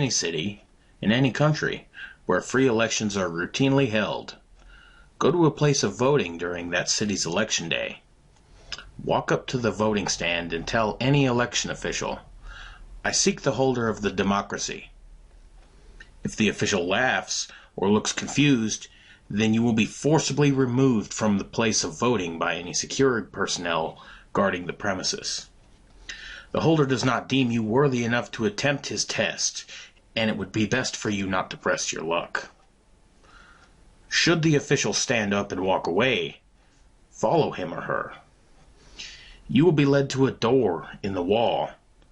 any city, in any country, where free elections are routinely held. Go to a place of voting during that city's election day. Walk up to the voting stand and tell any election official, "I seek the holder of the democracy." If the official laughs or looks confused, then you will be forcibly removed from the place of voting by any security personnel guarding the premises. The holder does not deem you worthy enough to attempt his test, and it would be best for you not to press your luck. Should the official stand up and walk away, follow him or her. You will be led to a door in the wall,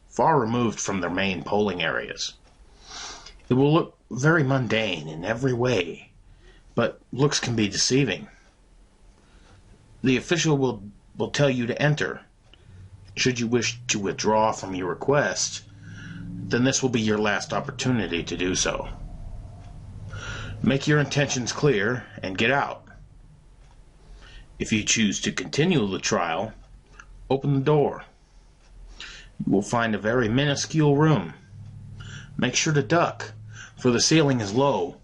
far removed from their main polling areas. It will look very mundane in every way, but looks can be deceiving. The official will tell you to enter. Should you wish to withdraw from your request, then this will be your last opportunity to do so. Make your intentions clear and get out. If you choose to continue the trial, open the door. You will find a very minuscule room. Make sure to duck, for the ceiling is low,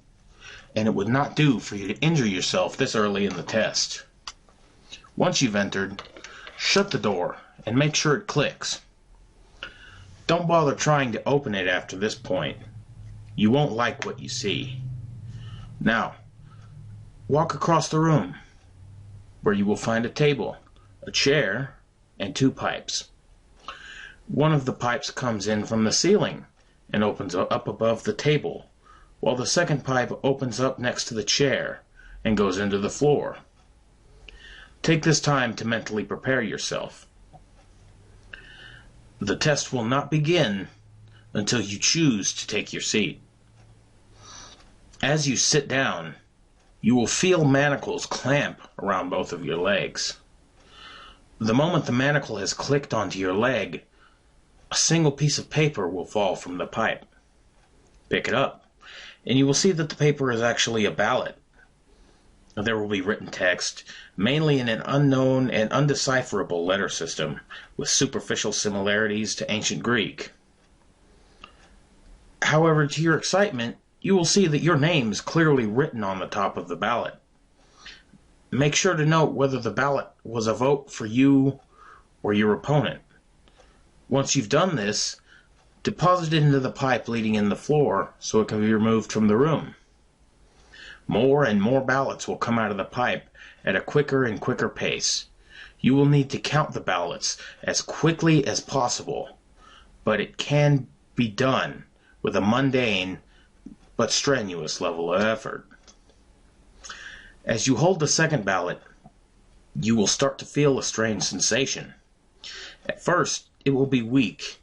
and it would not do for you to injure yourself this early in the test. Once you've entered, shut the door and make sure it clicks. Don't bother trying to open it after this point. You won't like what you see. Now, walk across the room, where you will find a table, a chair, and 2 pipes. One of the pipes comes in from the ceiling and opens up above the table, while the second pipe opens up next to the chair and goes into the floor. Take this time to mentally prepare yourself. The test will not begin until you choose to take your seat. As you sit down, you will feel manacles clamp around both of your legs. The moment the manacle has clicked onto your leg, a single piece of paper will fall from the pipe. Pick it up, and you will see that the paper is actually a ballot. There will be written text, mainly in an unknown and undecipherable letter system, with superficial similarities to ancient Greek. However, to your excitement, you will see that your name is clearly written on the top of the ballot. Make sure to note whether the ballot was a vote for you or your opponent. Once you've done this, deposit it into the pipe leading in the floor so it can be removed from the room. More and more ballots will come out of the pipe at a quicker and quicker pace. You will need to count the ballots as quickly as possible, but it can be done with a mundane but strenuous level of effort. As you hold the second ballot, you will start to feel a strange sensation. At first, it will be weak,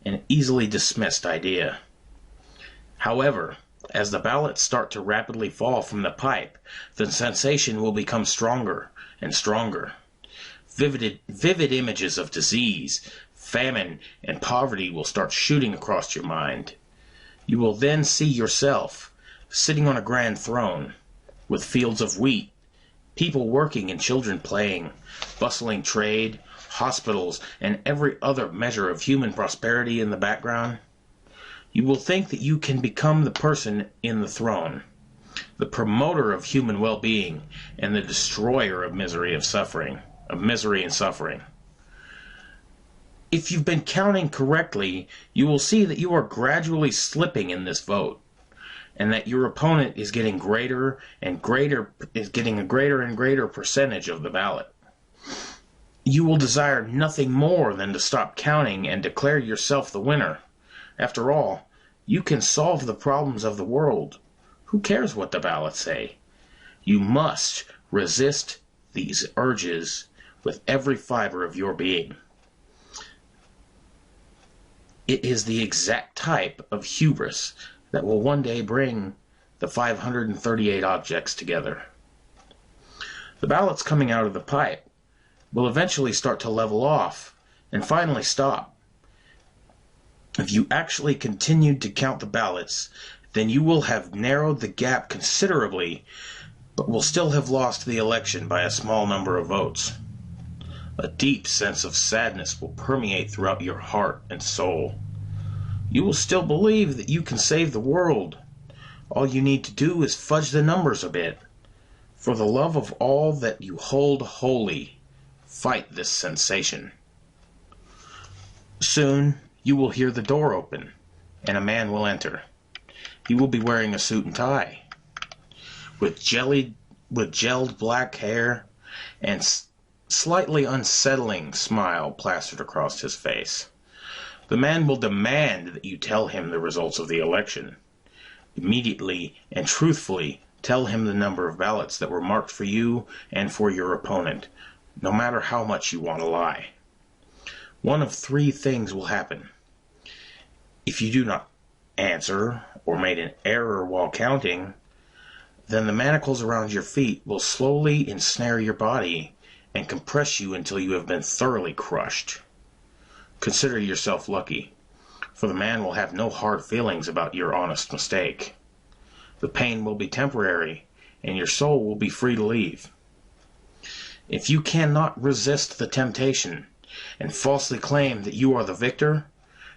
an easily dismissed idea. However, as the ballots start to rapidly fall from the pipe, the sensation will become stronger and stronger. Vivid images of disease, famine, and poverty will start shooting across your mind. You will then see yourself sitting on a grand throne, with fields of wheat, people working and children playing, bustling trade, hospitals, and every other measure of human prosperity in the background. You will think that you can become the person in the throne, the promoter of human well-being, and the destroyer of misery and suffering. If you've been counting correctly, you will see that you are gradually slipping in this vote, and that your opponent is getting a greater and greater percentage of the ballot. You will desire nothing more than to stop counting and declare yourself the winner. After all, you can solve the problems of the world. Who cares what the ballots say? You must resist these urges with every fiber of your being. It is the exact type of hubris that will one day bring the 538 objects together. The ballots coming out of the pipe will eventually start to level off and finally stop. If you actually continued to count the ballots, then you will have narrowed the gap considerably, but will still have lost the election by a small number of votes. A deep sense of sadness will permeate throughout your heart and soul. You will still believe that you can save the world. All you need to do is fudge the numbers a bit. For the love of all that you hold holy, fight this sensation. Soon you will hear the door open, and a man will enter. He will be wearing a suit and tie, with gelled black hair and slightly unsettling smile plastered across his face. The man will demand that you tell him the results of the election. Immediately and truthfully tell him the number of ballots that were marked for you and for your opponent, no matter how much you want to lie. One of three things will happen. If you do not answer or made an error while counting, then the manacles around your feet will slowly ensnare your body and compress you until you have been thoroughly crushed. Consider yourself lucky, for the man will have no hard feelings about your honest mistake. The pain will be temporary, and your soul will be free to leave. If you cannot resist the temptation and falsely claim that you are the victor,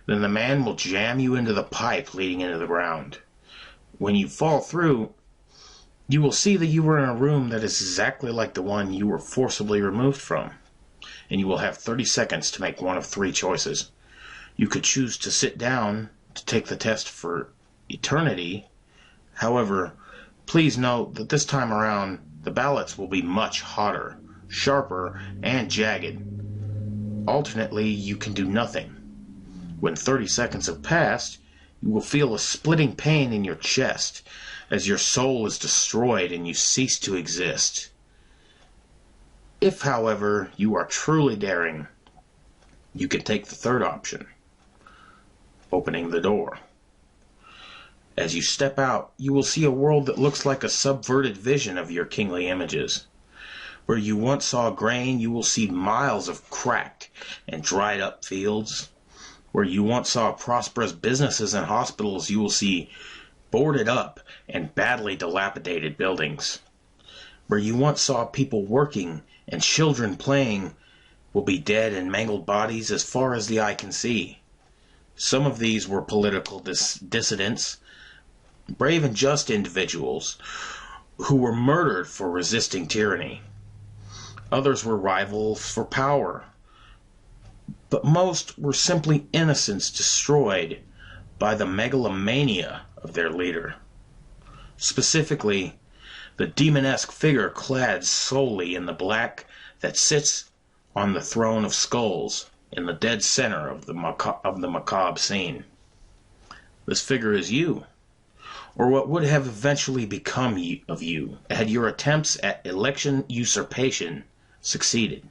then the man will jam you into the pipe leading into the ground. When you fall through, you will see that you were in a room that is exactly like the one you were forcibly removed from, and you will have 30 seconds to make one of three choices. You could choose to sit down to take the test for eternity. However, please note that this time around, the ballots will be much hotter, sharper, and jagged. Alternately, you can do nothing. When 30 seconds have passed, you will feel a splitting pain in your chest as your soul is destroyed and you cease to exist. If, however, you are truly daring, you can take the third option, opening the door. As you step out, you will see a world that looks like a subverted vision of your kingly images. Where you once saw grain, you will see miles of cracked and dried up fields. Where you once saw prosperous businesses and hospitals, you will see boarded up and badly dilapidated buildings. Where you once saw people working and children playing will be dead and mangled bodies as far as the eye can see. Some of these were political dissidents, brave and just individuals who were murdered for resisting tyranny. Others were rivals for power, but most were simply innocents destroyed by the megalomania of their leader. Specifically, the demonesque figure clad solely in the black that sits on the throne of skulls in the dead center of the macabre scene. This figure is you, or what would have eventually become of you had your attempts at election usurpation succeeded.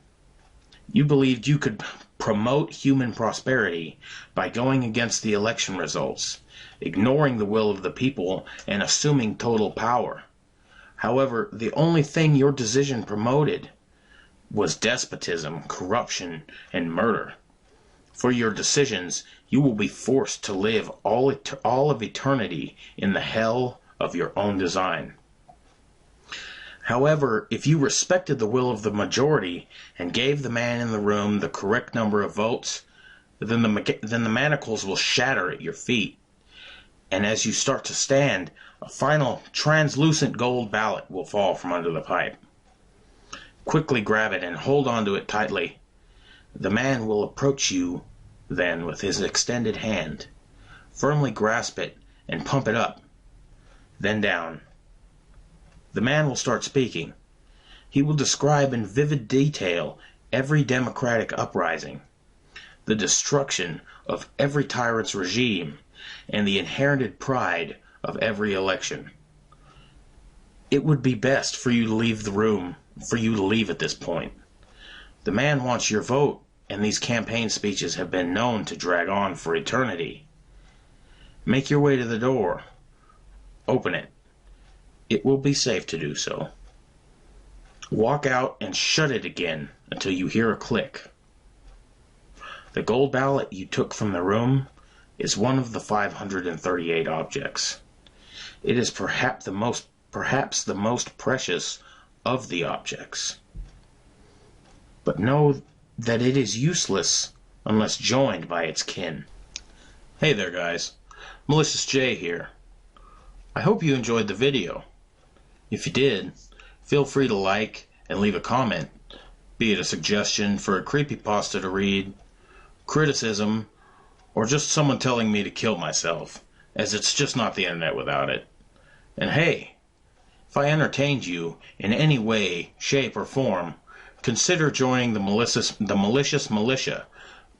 You believed you could promote human prosperity by going against the election results, ignoring the will of the people, and assuming total power. However, the only thing your decision promoted was despotism, corruption, and murder. For your decisions, you will be forced to live all of eternity in the hell of your own design. However, if you respected the will of the majority and gave the man in the room the correct number of votes, then the manacles will shatter at your feet. And as you start to stand, a final translucent gold ballot will fall from under the pipe. Quickly grab it and hold onto it tightly. The man will approach you then with his extended hand. Firmly grasp it and pump it up, then down. The man will start speaking. He will describe in vivid detail every democratic uprising, the destruction of every tyrant's regime, and the inherited pride of every election. It would be best for you to leave the room, for you to leave at this point. The man wants your vote, and these campaign speeches have been known to drag on for eternity. Make your way to the door. Open it. It will be safe to do so. Walk out and shut it again until you hear a click. The gold ballot you took from the room is one of the 538 objects. It is perhaps the most precious of the objects. But know that it is useless unless joined by its kin. Hey there guys, Malicious J here. I hope you enjoyed the video. If you did, feel free to like and leave a comment, be it a suggestion for a creepypasta to read, criticism, or just someone telling me to kill myself, as it's just not the internet without it. And hey, if I entertained you in any way, shape, or form, consider joining the malicious militia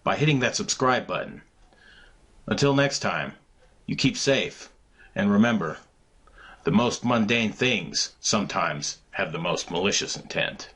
by hitting that subscribe button. Until next time, you keep safe, and remember, the most mundane things sometimes have the most malicious intent.